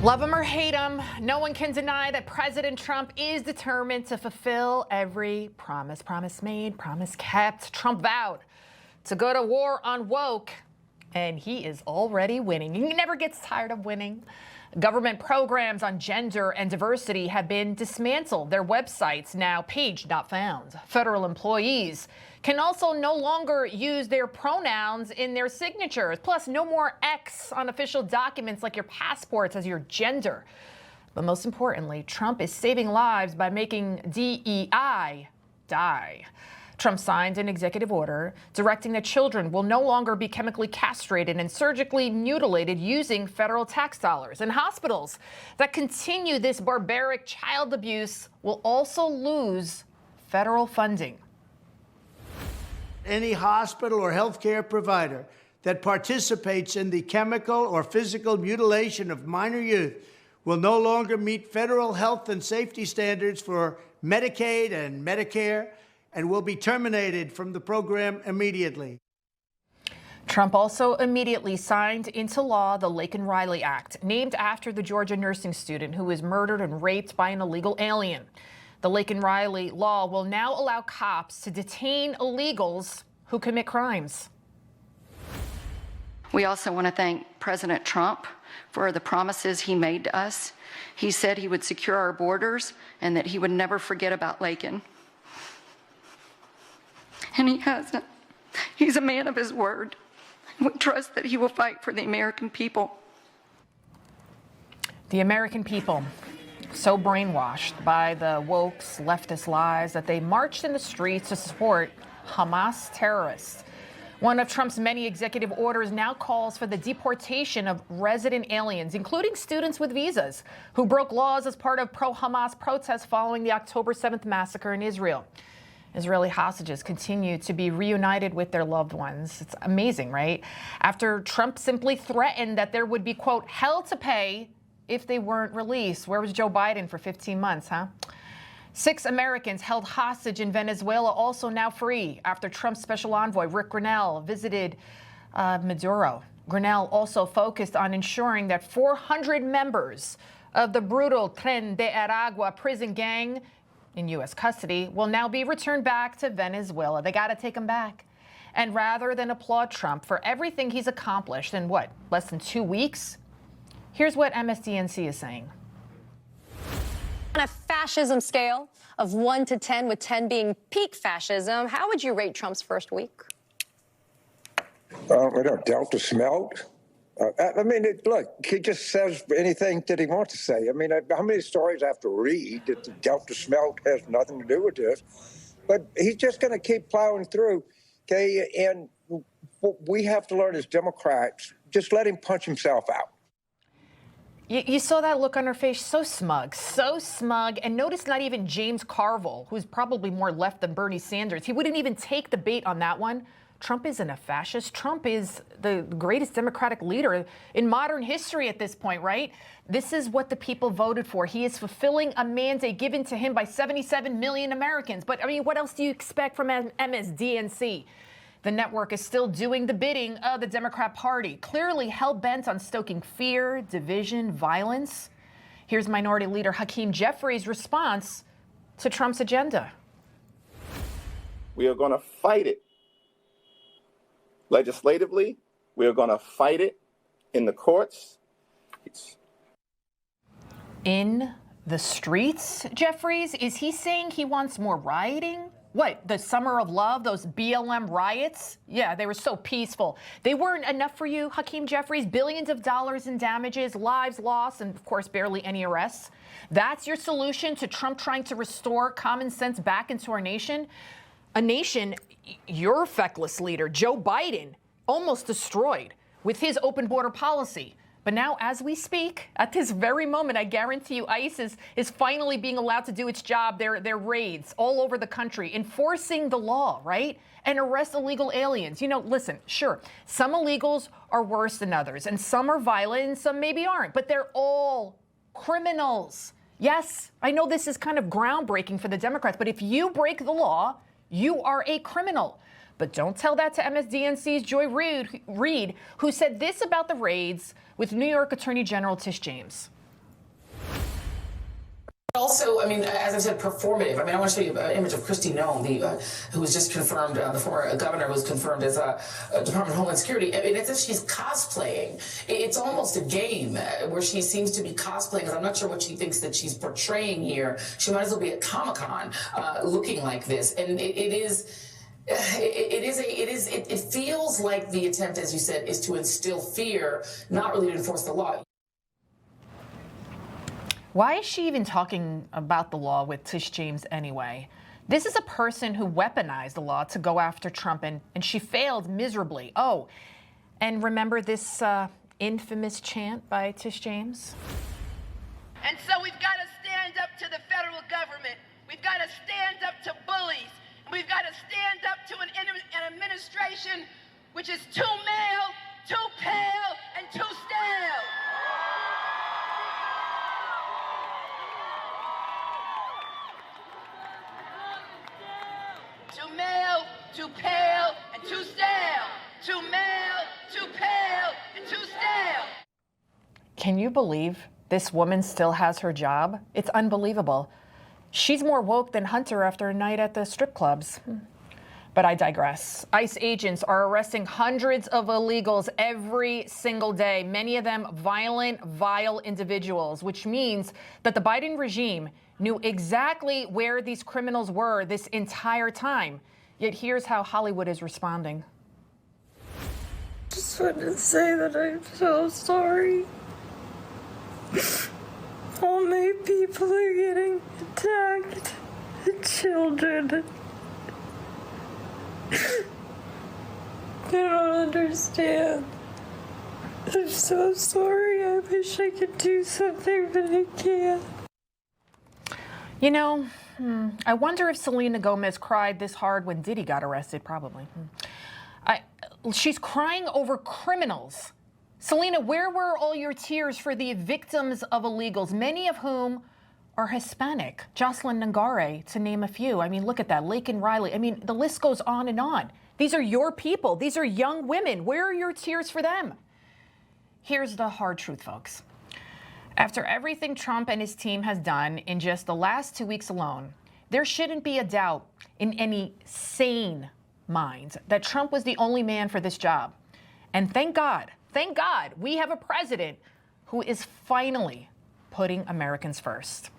Love him or hate him, no one can deny that President Trump is determined to fulfill every promise. Promise made, promise kept. Trump vowed to go to war on woke, and he is already winning. He never gets tired of winning. Government programs on gender and diversity have been dismantled. Their websites now page not found. Federal employees can also no longer use their pronouns in their signatures. Plus, no more X on official documents like your passports as your gender. But most importantly, Trump is saving lives by making DEI die. Trump signed an executive order directing that children will no longer be chemically castrated and surgically mutilated using federal tax dollars. And hospitals that continue this barbaric child abuse will also lose federal funding. Any hospital or healthcare provider that participates in the chemical or physical mutilation of minor youth will no longer meet federal health and safety standards for Medicaid and Medicare, and will be terminated from the program immediately. Trump also immediately signed into law the Laken Riley Act, named after the Georgia nursing student who was murdered and raped by an illegal alien. The Laken Riley law will now allow cops to detain illegals who commit crimes. We also want to thank President Trump for the promises he made to us. He said he would secure our borders and that he would never forget about Laken. And he hasn't. He's a man of his word. We trust that he will fight for the American people. The American people, so brainwashed by the woke's leftist lies that they marched in the streets to support Hamas terrorists. One of Trump's many executive orders now calls for the deportation of resident aliens, including students with visas, who broke laws as part of pro-Hamas protests following the October 7th massacre in Israel. Israeli hostages continue to be reunited with their loved ones. It's amazing, right? After Trump simply threatened that there would be, quote, hell to pay if they weren't released. Where was Joe Biden for 15 months, huh? 6 Americans held hostage in Venezuela also now free after Trump's special envoy, Rick Grenell, visited Maduro. Grenell also focused on ensuring that 400 members of the brutal Tren de Aragua prison gang in U.S. custody will now be returned back to Venezuela. They got to take them back. And rather than applaud Trump for everything he's accomplished in, less than 2 weeks? Here's what MSDNC is saying. On a fascism scale of 1 to 10, with 10 being peak fascism, how would you rate Trump's first week? Delta smelt. Look, he just says anything that he wants to say. How many stories I have to read that the Delta smelt has nothing to do with this? But he's just going to keep plowing through, okay? And what we have to learn as Democrats, just let him punch himself out. You saw that look on her face, so smug. And notice not even James Carville, who's probably more left than Bernie Sanders. He wouldn't even take the bait on that one. Trump isn't a fascist. Trump is the greatest Democratic leader in modern history at this point, right? This is what the people voted for. He is fulfilling a mandate given to him by 77 million Americans. But, what else do you expect from MSDNC? The network is still doing the bidding of the Democrat Party, clearly hell-bent on stoking fear, division, violence. Here's Minority Leader Hakeem Jeffries' response to Trump's agenda. We are going to fight it. Legislatively, we are going to fight it in the courts. In the streets, Jeffries? Is he saying he wants more rioting? What, the Summer of Love, those BLM riots? Yeah, they were so peaceful. They weren't enough for you, Hakeem Jeffries? Billions of dollars in damages, lives lost, and of course, barely any arrests. That's your solution to Trump trying to restore common sense back into our nation? A nation your feckless leader, Joe Biden, almost destroyed with his open border policy. But now, as we speak, at this very moment, I guarantee you, ICE is finally being allowed to do its job, their raids all over the country, enforcing the law, right? And arrest illegal aliens. Listen, sure, some illegals are worse than others, and some are violent, and some maybe aren't, but they're all criminals. Yes, I know this is kind of groundbreaking for the Democrats, but if you break the law, you are a criminal. But don't tell that to MSDNC's Joy Reid, who said this about the raids with New York Attorney General Tish James. Also, I mean, as I said, performative. I mean, I want to show you an image of Kristi Noem, who was just confirmed, the former governor was confirmed as a Department of Homeland Security. I mean, it's as she's cosplaying. It's almost a game where she seems to be cosplaying, because I'm not sure what she thinks that she's portraying here. She might as well be at Comic-Con looking like this. And it feels like the attempt, as you said, is to instill fear, not really to enforce the law. Why is she even talking about the law with Tish James anyway? This is a person who weaponized the law to go after Trump, and she failed miserably. Oh, and remember this infamous chant by Tish James? And so we've got to stand up to the federal government. We've got to stand up to bullies. We've got to stand up to an administration which is too male, too pale, and too stale. Too male, too pale, and too stale. Too male, too pale, and too stale. Can you believe this woman still has her job? It's unbelievable. She's more woke than Hunter after a night at the strip clubs. But I digress. ICE agents are arresting hundreds of illegals every single day, many of them violent, vile individuals, which means that the Biden regime knew exactly where these criminals were this entire time. Yet here's how Hollywood is responding. Just wanted to say that I'm so sorry. All my people are getting attacked. The children. I don't understand. I'm so sorry. I wish I could do something, but I can't. You know, I wonder if Selena Gomez cried this hard when Diddy got arrested. Probably. She's crying over criminals. Selena, where were all your tears for the victims of illegals, many of whom are Hispanic? Jocelyn Nangare, to name a few. I mean, look at that. Laken Riley. I mean, the list goes on and on. These are your people. These are young women. Where are your tears for them? Here's the hard truth, folks. After everything Trump and his team has done in just the last 2 weeks alone, there shouldn't be a doubt in any sane mind that Trump was the only man for this job. And thank God, we have a president who is finally putting Americans first.